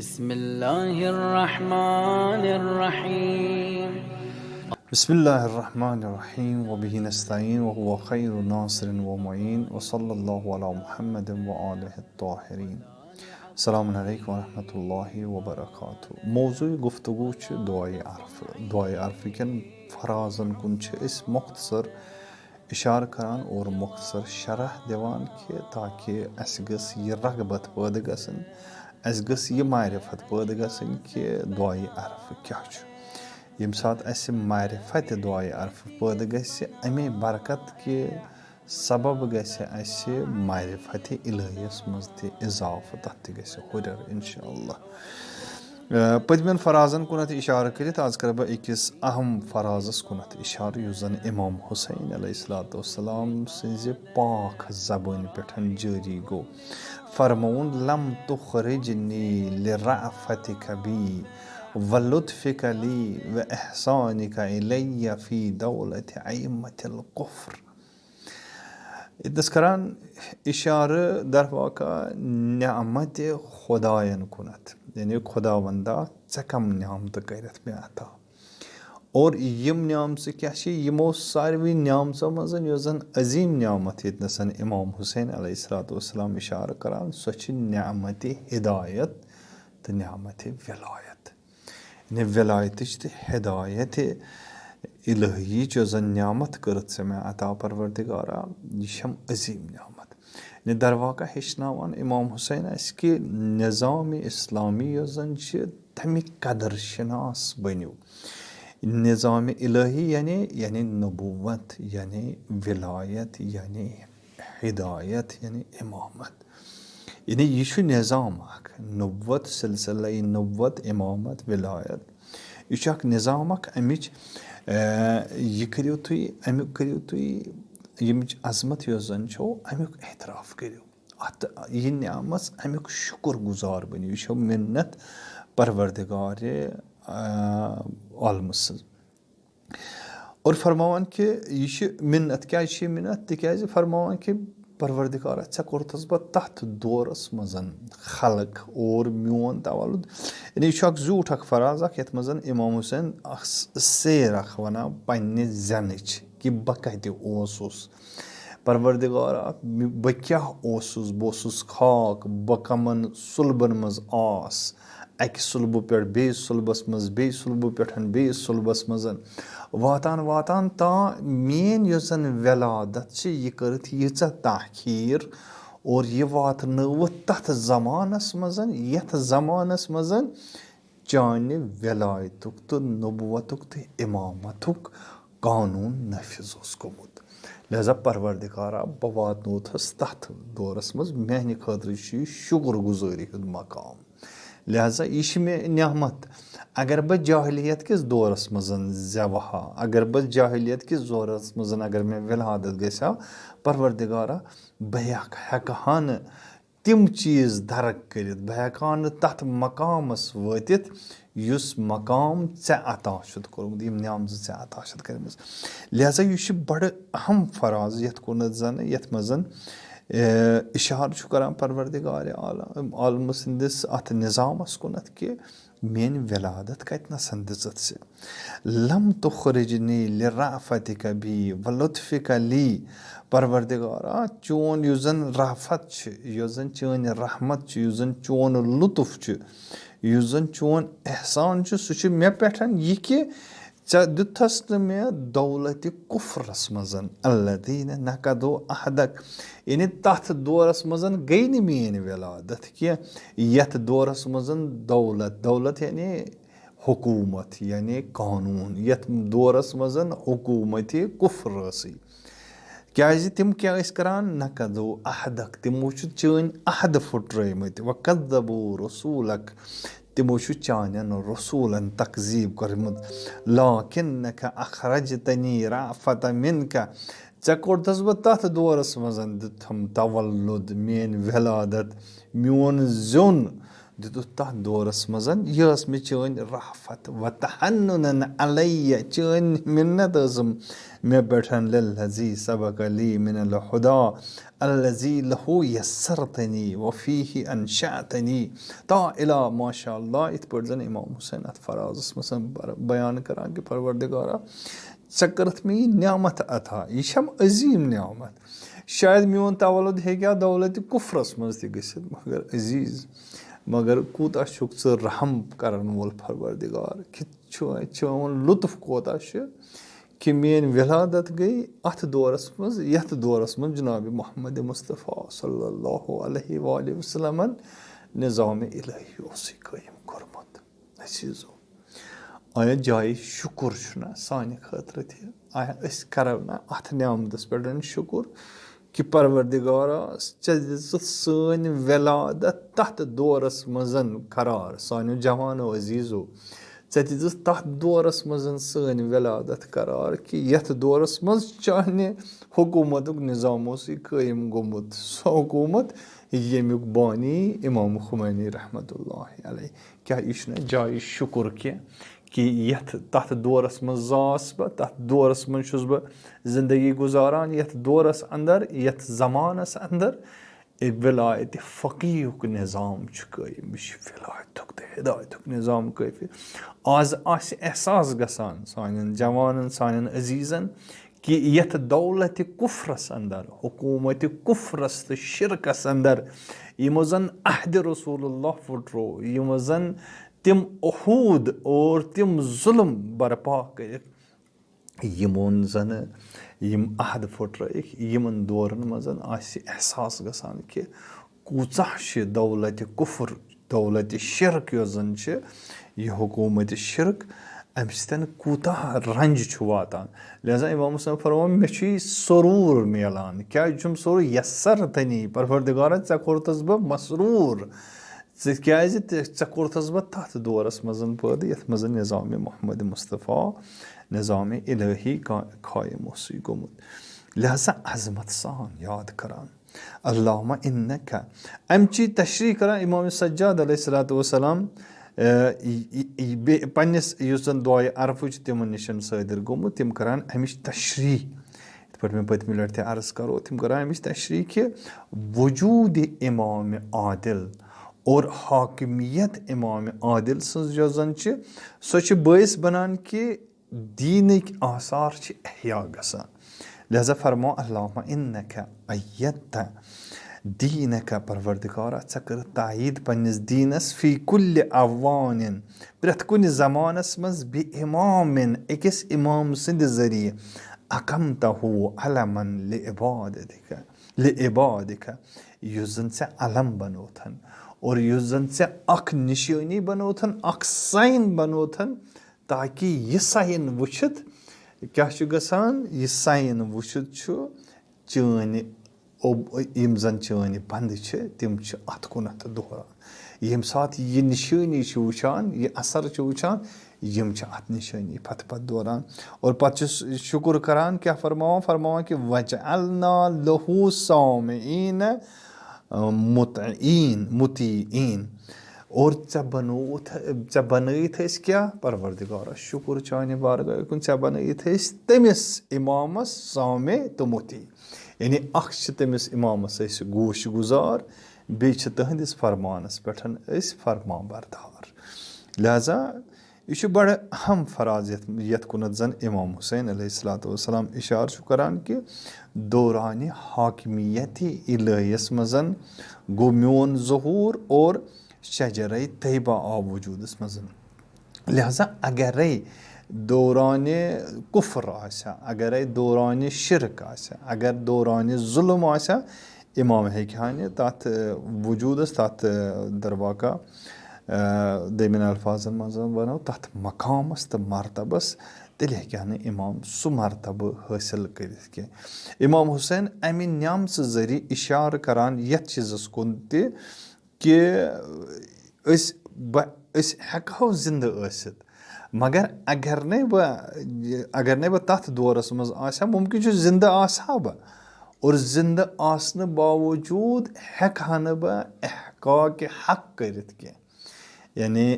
بسم الله الرحمن الرحيم بسم الله الرحمن الرحيم وبه نستعين وهو خير ناصر ومعين وصلى الله على محمد وآله الطاهرين. السلام علیکم ورحمۃ اللہ وبرکاتہ. موضوع گفتگو دعائے عرفہ. دعائے عرفہ کن فرازن کن مختصر اشارہ کران اور مختصر شرح دیوان کہ تاکہ اس گس یہ رغبت پٲدٕ گژھن، اس گس یہ معرفت پٲدٕ گژھن کہ دعائے عرفہ کیا چھُ. ییٚمہِ ساتہٕ اسہِ معرفت دعائے عرفہ پٲدٕ گژھِ، امی برکت کہ سبب گژھِ اسہِ معرفت الہیس منٛز تہِ اضافہٕ، تتھ تہِ گژھِ ہُریر انشاءاللہ. پٔتمٮ۪ن فرازن کُنتھ اشارہ کٔرِتھ آز کرٕ بہٕ أکِس اہم فرازس کُنتھ اشارہ یُس زن امام حسین علیہ الصلوۃ والسلام سٕنزِ پاک زبٲنۍ پٮ۪ٹھ جٲری گوٚو. فرموُن لم تخرجنی لرأفتک بی ولطفک لی واحسانک الی فی دولت ائمة الکفر. ییٚتنس کران اشارہ در واقع نعمت خدایَن کُنتھ، یعنی خداوندا ژےٚ کم نعمتہٕ کٔرِتھ مےٚ عطا. اور یِم نعمژٕ کیاہ چھِ؟ یِمو ساروی نعمژو منٛز یۄس زن عظیٖم نعمت ییٚتنس امام حسین علیہ الصلوۃ والسلام اشارہ کران، سۄ چھِ نعمت ہدایت تہٕ نعمت ولایت. یعنی ولایتٕچ تہٕ ہدایت الہیٖچ یۄس زن نعمت کٔرٕتھ ژےٚ مےٚ عطا پروردگارا، یہِ چھم عظیٖم نعمت. یعنی در واقع ہیٚچھناوان امام حسین اسہِ کہ نظام اسلامی یۄس زن چھِ تمیِکۍ قدر شناس بٔنِو. نظام الہی یعنی نبوت، یعنی ولایت، یعنی ہدایت، یعنی امامت. یعنی یہ چھُ نظام اکھ، نبوت، سلسلہ نبوت، امامت، ولایت. یہ چھُ اکھ نظام اکھ. امِچ یہ کٔرِو تُہۍ، امیُک کٔرِو تُہۍ، ییٚمِچ عظمت یۄس زن چھو امیُک احتراف کٔرِو. اتھ یہِ نعمت امیُک شکر گزار بٔنِو. یہِ چھو مِنت پروردگار عالمہٕ سٕنٛز. اور فرماوان کہ یہ چھِ مِنت. کیازِ چھِ یہِ مِنت؟ تِکیازِ فرماوان کہ پروردگارا ژےٚ کوٚرتھس بہٕ تتھ دورس منٛز خلق اور میون تولُد. یعنی یہِ چھُ اکھ زیوٗٹھ اکھ فراز اکھ یتھ منٛز امام حسین اکھ سیر اکھ ونان پننہِ زینٕچ کہ بہٕ کتہِ اوسُس. پروردگارا بہٕ کیاہ اوسُس؟ بہٕ اوسُس خاک. بہٕ کمن صلبن منٛز آس، اکہِ صلبہٕ پٮ۪ٹھ بیٚیِس صلبس منٛز، بیٚیہِ صلبہٕ پٮ۪ٹھ بیٚیِس صلبس منٛز، واتان واتان تام میٲنۍ یۄس زن ولادت چھِ یہِ کٔرٕتھ ییٖژاہ تاخیٖر اور یہِ واتنٲوٕتھ تتھ زمانس منٛز یتھ زمانس منٛز چانہِ ولایتُک تہٕ نبوتُک تہٕ امامتُک قانوٗن نٲفِظ اوس گوٚمُت. لہذا پروردگارا بہٕ واتنوتھس تتھ دورس منٛز. میانہِ خٲطرٕ چھُ یہِ شکر گُزٲری ہُنٛد مقام. لہذا یہِ چھِ مےٚ نعمت. اگر بہٕ جاہلیت کِس دورس منٛز زٮ۪وٕ ہا، اگر بہٕ جاہلیت کِس دورس منٛز اگر مےٚ ولادت گژھِ ہا، پروردگارا بہٕ ہٮ۪کہٕ ہا نہٕ تِم چیٖز درک کٔرِتھ، بہٕ ہٮ۪کہٕ ہا نہٕ تتھ مقامس وٲتِتھ یُس مقام ژےٚ عطا چھُتھ کوٚرمُت، یِم نعمژٕ ژےٚ عطا چھتھ کٔرمٕژ. لہذا یہِ چھُ بڑٕ اہم فراز یتھ کُنتھ زن یتھ منٛز اشارٕ چھُ کران پروردگار عالمہٕ سٕنٛدِس اتھ نظامس کُنتھ کہ میٲنۍ ولادت کتنس دِژٕتھ ژےٚ. لم تخرجنی لرأفتک بی ولطفک لی. پروردگارا چون یُس زن رافت چھِ، یۄس زن چٲنۍ رحمت چھِ، یُس زن چون لطف چھُ، یُس زن چون احسان چھُ، سُہ چھُ مےٚ پٮ۪ٹھ یہِ کہ ژےٚ دیُتتھس نہٕ مےٚ دولتِ کُفرس منٛز الذین نقضوا عہدک. یعنی تتھ دورس منٛز گٔے نہٕ میٲنۍ ولادت کینٛہہ یتھ دورس منٛز دولت یعنی حکوٗمت، یعنی قانوٗن، یتھ دورس منٛز حکوٗمتِ کُفر ٲسٕے. کیازِ تِم کیاہ ٲسۍ کران؟ نقضوا عہدک، تِمو چھِ چٲنۍ عہد پھٕٹرٲومٕتۍ. وکذبوا رسوٗلک، تِمو چھُ چانٮ۪ن رسوٗلن تقزیٖب کوٚرمُت. لاکنک اخرجتنی رأفة منک، ژےٚ کوٚرتھس بہٕ تتھ دورس منٛز دیُتتھم تولُد، میٲنۍ ولادت، میون زیوٚن دِتُکھ تَتھ دورَس منٛز یہِ ٲس مےٚ چٲنۍ رافت وَتحنُنَن علیہ چٲنۍ مِنت ٲسٕم مےٚ پٮ۪ٹھ لِلذی سبق لی من الہدا الذی لہو یسرتنی وفیہ انشأتنی تا الی ماشاء اللہ. یِتھ پٲٹھۍ زَن امام حسین اَتھ فرازَس منٛز بیان کران کہِ پروردگارا ژےٚ کٔرٕتھ مےٚ یہِ نعمت عطا, یہِ چھَم عظیٖم نعمت. شاید میون تولُد ہیٚکہِ ہا دولتِ کُفرَس منٛز تہِ گٔژھِتھ, مگر عزیٖز مگر کوٗتاہ چھُکھ ژٕ رحم کرن وول پروردگار, کہِ چون لطف کوتاہ چھُ کہِ میٲنۍ ولادت گٔے اَتھ دورس منٛز یَتھ دورس منٛز جناب محمد مصطفیٰ صلی اللہ علیہ وآلہ وسلمن نظام الہی اوسُے قٲیِم کوٚرمُت. عزیٖزو آیا جایہِ شُکُر چھُنہ سانہِ خٲطرٕ تہِ, آیا أسۍ کرو نہ اَتھ نعمتس پٮ۪ٹھ شُکُر کہِ پروردگارا ژےٚ دِژٕتھ سٲنۍ ولادت تَتھ دورس منٛز قرار. سانیو جوانو عزیٖزو ژےٚ دِژٕتھ تَتھ دورس منٛز سٲنۍ ولادت قرار کہِ یَتھ دورس منٛز چانہِ حکوٗمتُک نظام اوسُے قٲیِم گوٚمُت, سُہ حکوٗمت ییٚمیُک بانی امام خمینی رحمتہ اللہ علیہ. کیٛاہ یہِ چھُنہ جایہِ شُکُر کہِ تَتھ دورس منٛز زاس بہٕ, تَتھ دورس منٛز چھُس بہٕ زندگی گُزاران, یَتھ دورس انٛدر یَتھ زمانس انٛدر ولایتِ فقیٖہُک نظام چھُ قٲیِم. یہِ چھُ ولایتُک تہٕ ہدایتُک نظام قٲیِم. آز آسہِ احساس گژھان سانٮ۪ن جوانن سانٮ۪ن عزیٖزن کہِ یَتھ دولتِ کُفرس انٛدر حکوٗمتِ کُفرس تہٕ شرکس انٛدر یِمو زن عہدِ رسول اللہ پھٕٹرو, یِمو زن تِم عہوٗد اور تِم ظُلم برپا کٔرِکھ, یِمن زنہٕ یِم عہد پھٕٹرٲیِکھ, یِمن دورن منٛز آسہِ احساس گژھان کہِ کوٗژاہ چھِ دولتِ کُفر دولتِ شرک یۄس زن چھِ یہِ حکوٗمتِ شرک, امہِ سۭتۍ کوٗتاہ رنج چھُ واتان. لہذا امام حسین فرمان مےٚ چھُ یہِ سروٗر میلان. کیٛازِ چھُم سروٗر؟ یسرتنی پروردگارا ژےٚ کوٚرتھس بہٕ مسروٗر, کیٛازِ ژےٚ کوٚرتھس بہٕ تَتھ دورس منٛز پٲدٕ یَتھ منٛز نظام محمد مصطفیٰ نظام الہی قٲیِم اوسُے گوٚمُت. لہذا عظمت سان یاد کران اللہُمہ اِنَّکَ. امچی تشریح کران امام سجاد علیہ الصلوٰۃ والسلام پننِس یُس زن دعائے عرفہ چھُ تِمن نِش صٲدِر گوٚمُت, تِم کران امِچ تشریح. یِتھ پٲٹھۍ مےٚ پٔتمہِ لٹہِ تہِ عرض کرو, تِم کران امِچ تشریح کہِ وجوٗدِ امام عادل اور حاکمیت امام عادل سٕنٛز یۄس زن چھِ سۄ چھِ بٲعث بنان کہِ دیٖنٕکۍ آثار چھِ احیا گژھان. لہذا فرماو اللہُمہ اِنَّکَ اَیَّدتَ دیٖنَکَ پروردگارا ژےٚ کٔرٕتھ تاییٖد پننِس دیٖنس فی کُلہِ اوانِن پرٛٮ۪تھ کُنہِ زمانس منٛز بہِ اِمامِن أکِس اِمام سٕنٛدِ ذٔریعہٕ اَقَمتَہوٗ عَلَمًا لِعِبادِکَ یُس زن ژےٚ علم بنوتھن اور یُس زن ژےٚ اکھ نِشٲنی بنوتھن, اکھ ساین بنوتھن, تاکہِ یہِ ساین وٕچھِتھ کیٛاہ چھُ گژھان, یہِ ساین وٕچھِتھ چھُ چٲنۍ یِم زن چٲنۍ بنٛدٕ چھِ تِم چھِ اتھ کُنتھ دوران. ییٚمہِ ساتہٕ یہِ نِشٲنی چھِ وٕچھان, یہِ اثر چھِ وٕچھان, یِم چھِ اتھ نِشٲنی پتہٕ دوران. اور پتہٕ چھُ شُکُر کران, کیٛاہ فرماوان کہِ وَجَعَلْنَا لَہُ سَامِعِیٖنَ مُطیعیٖن, اور ژےٚ بنٲیِتھ أسۍ کیٛاہ پروردگارا شُکُر چانہِ بارگاہ کُن, ژےٚ بنٲیِتھ أسۍ تٔمِس اِمامس سامع تہٕ مُطیع. یعنی اکھ چھِ تٔمِس اِمامس أسۍ گوش گُزار, بیٚیہِ چھِ تٕہنٛدِس فرمانس پٮ۪ٹھ أسۍ فرما بردار. لہذا یہِ چھُ بڑٕ اہم فراز یتھ کُنتھ زن امام حسین علیہ الصلوٰۃ والسلام اِشارٕ چھُ کران کہِ دورانہِ حاکمیتِ الہیَس منٛز گوٚو میون ظہوٗر اور شجرے طیبہ آو وجوٗدس منٛز. لہذا اگرے دورانہِ کُفر آسہِ ہا, اگرے دورانہِ شرک آسہِ ہا, اگر دورانہِ ظُلم آسہِ ہا, امام ہیٚکہِ ہا نہٕ تتھ وجوٗدس تتھ درواقع دٔیمٮ۪ن الفاظن منٛز ونو تتھ مقامس تہٕ مرتبس, تیٚلہِ ہیٚکہِ ہا نہٕ امام سُہ مرتبہٕ حٲصِل کٔرِتھ کینٛہہ. امام حسین امہِ نعمژٕ ذٔریعہٕ اِشارٕ کران یتھ چیٖزس کُن تہِ کہِ أسۍ ہٮ۪کہٕ ہو زِندٕ ٲسِتھ, مگر اگر نَے بہٕ تتھ دورس منٛز آسہٕ ہا, مُمکِن چھُ زِندٕ آسہٕ ہا بہٕ, اور زِندٕ آسنہٕ باوجوٗد ہٮ۪کہٕ ہا نہٕ بہٕ احقاقِ حق کٔرِتھ کینٛہہ. یعنی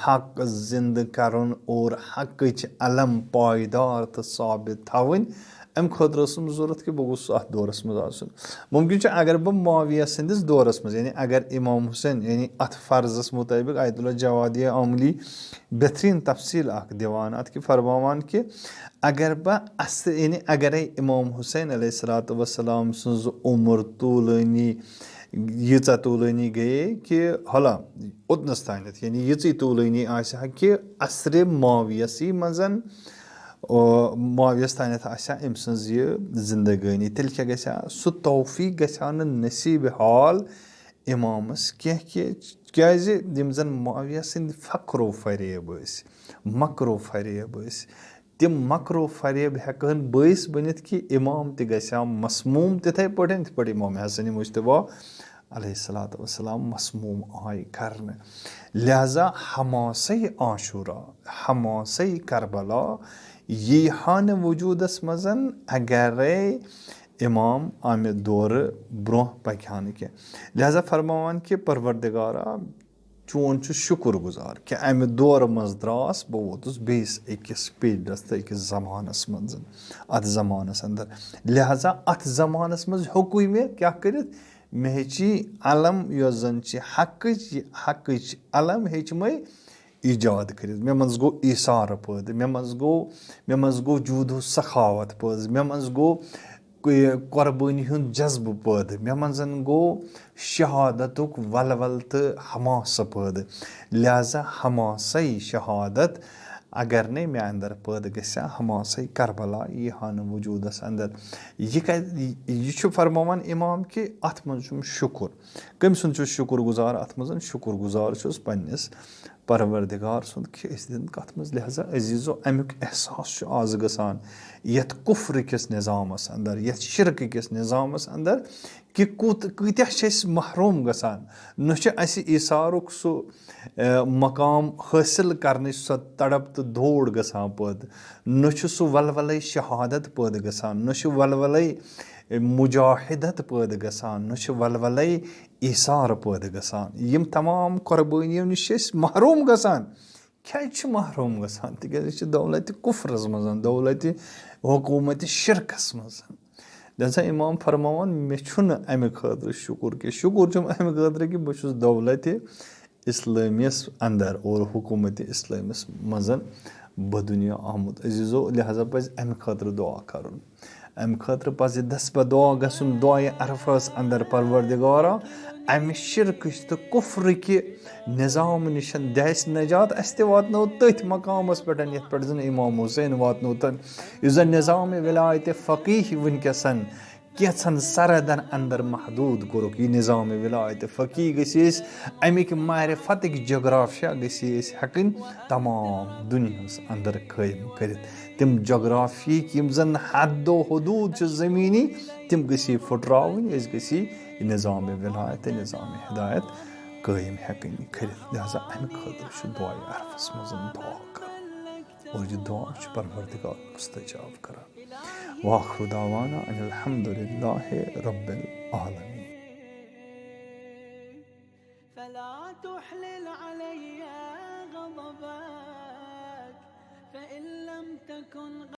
حق زندٕ کرُن اور حقٕچ علم پایدار تہٕ ثابت تھاوٕنۍ اَمہِ خٲطرٕ ٲسٕم ضوٚرتھ کہِ بہٕ گوٚژھُس اَتھ دورس منٛز آسُن. مُمکِن چھُ اگر بہٕ معاویہ سٕنٛدِس دورس منٛز یعنی اگر امام حسین یعنی اَتھ فرضس مطٲبق آیت اللہ جوادیہ عملی بہتریٖن تفصیٖل اکھ دِوان اَتھ کہِ فرماوان کہِ اگر بہٕ یعنی اگرے امام حسین علیہ الصلوۃ والسلام سٕنٛز عمر طوٗلٲنی ییٖژاہ طوٗلٲنی گٔیے کہِ حالہ اوٚتنس تانٮ۪تھ یعنی یِژٕے طوٗلٲنی آسہِ ہا کہِ عصرِ معاویسٕے منٛز معاویس تانٮ۪تھ آسہِ ہا أمۍ سٕنٛز یہِ زندگٲنی تیٚلہِ کیٛاہ گژھِ ہا سُہ توفیٖق گژھِ ہا نہٕ نصیٖبِ حال امامس کینٛہہ کہِ کیٛازِ یِم زن معاویہ سٕنٛدۍ فخر و فریب ٲسۍ مکر و فریب ٲسۍ تِم مکر و فریب ہٮ۪کہٕ ہن بٲیِس بٔنِتھ کہِ امام تہِ گژھِ ہا مسموٗم تِتھَے پٲٹھۍ یِتھ پٲٹھۍ امام حسنِ مجتبیٰ علیہ الصلوۃ والسلام مسموٗم آیہِ کرنہٕ. لہٰذا حماسے عاشوٗرا حماسے کربلا یی ہا نہٕ وجوٗدس منٛز اگرے امام امہِ دورٕ برونٛہہ پکہِ ہا نہٕ کینٛہہ. لہٰذا فرماوان کہِ پروردگارا چون چھُ شُکر گُزار کہِ امہِ دورٕ منٛز درٛاس بہٕ ووتُس بیٚیِس أکِس پیٖرڈس تہٕ أکِس زمانس منٛز اتھ زمانس انٛدر. لہٰذا اتھ زمانس منٛز ہیوٚکُے مےٚ کیٛاہ کٔرِتھ مےٚ ہیٚچ یہِ علم یۄس زن چھِ حقٕچ علم ہیٚچ مےٚ ایجاد کٔرِتھ. مےٚ منٛز گوٚو ایٖثار پٲدٕ مےٚ منٛز گوٚو جوٗد و سخاوت پٲدٕ مےٚ منٛز گوٚو قۄربٲنی ہُنٛد جذبہٕ پٲدٕ مےٚ منٛز گوٚو شہادتُک ولول تہٕ حماسہٕ پٲدٕ. لہٰذا حماسے شہادت اگر نے مےٚ اندر پٲدٕ گژھِ ہا حماسے کربلا یی ہا نہٕ وجوٗدس انٛدر. یہِ چھُ فرماوان امام کہِ اتھ منٛز چھُم شُکُر. کٔمۍ سُنٛد چھُس شُکُر گُزار اتھ منٛز شُکُر گُزار چھُس پننِس پروردگار سُنٛد کہِ أسۍ دِن کتھ منٛز. لہٰذا عزیٖزو امیُک احساس چھُ آز گژھان یتھ کُفرٕ کِس نظامس انٛدر یتھ شرکہٕ کِس نظامس انٛدر کہِ کۭتیاہ چھِ أسۍ محروٗم گژھان. نہ چھُ اسہِ ایٖثارُک سُہ مقام حٲصِل کرنٕچ سۄ تڑپ تہٕ دوڑ گژھان پٲدٕ نہ چھُ سُہ ولولے شہادت پٲدٕ گژھان نہ چھُ ولولے مجاہدت پٲدٕ گژھان نہ چھُ ولولے ایٖثار پٲدٕ گژھان. یِم تمام قۄربٲنیو نِش چھِ أسۍ محروٗم گژھان. کیٛازِ چھِ محروٗم گژھان تِکیٛازِ یہِ چھِ دولتِ کُفرس منٛز دولتِ حکوٗمتِ شرکس منٛز. لہٰذا امام فرماوان مےٚ چھُنہٕ امہِ خٲطرٕ شُکُر کینٛہہ شُکُر چھُم امہِ خٲطرٕ کہِ بہٕ چھُس دولتِ اسلٲمیس انٛدر اور حکوٗمتِ اسلٲمِس منٛز بدُنیا آمُت. عزیٖزو لہٰذا پزِ امہِ خٲطرٕ دعا کرُن. امہِ خٲطرٕ پزِ دسبہ دعا گژھُن دعائے عرفس انٛدر پروردگارا امہِ شرکٕچ تہٕ کُفرٕکہِ نظام نِش دِ اسہِ نجات. اسہِ تہِ واتنٲو تٔتھۍ مقامس پٮ۪ٹھ یتھ پٮ۪ٹھ زن امام حسین واتنو تن یُس زن نظامِ ولایتِ فقیح ؤنکیٚسن کینٛژن سرحدن انٛدر محدوٗد کوٚرُکھ. یہِ نظامِ ولایتِ فقیح گٔژھۍ أسۍ امِکۍ معرفتٕکۍ جغرافیہ گٔژھۍ أسۍ ہٮ۪کٕنۍ تمام دُنیاہس انٛدر قٲیِم کٔرِتھ. تِم جغرافیہٕکۍ یِم زن حد و حدوٗد چھِ زٔمیٖنی تِم گٔژھی پھٕٹراوٕنۍ. أسۍ گٔژھی یہِ نظامِ ولایت تہٕ نظامِ ہدایت قٲیِم ہٮ۪کٕنۍ کٔرِتھ. لہٰذا امہِ خٲطرٕ چھُ دعائے عرفس منٛز دعا کرُن اور یہِ دعا چھُ پروردگار مستجاب کران. وآخر دعوانا ان الحمد للہ رب العالمین.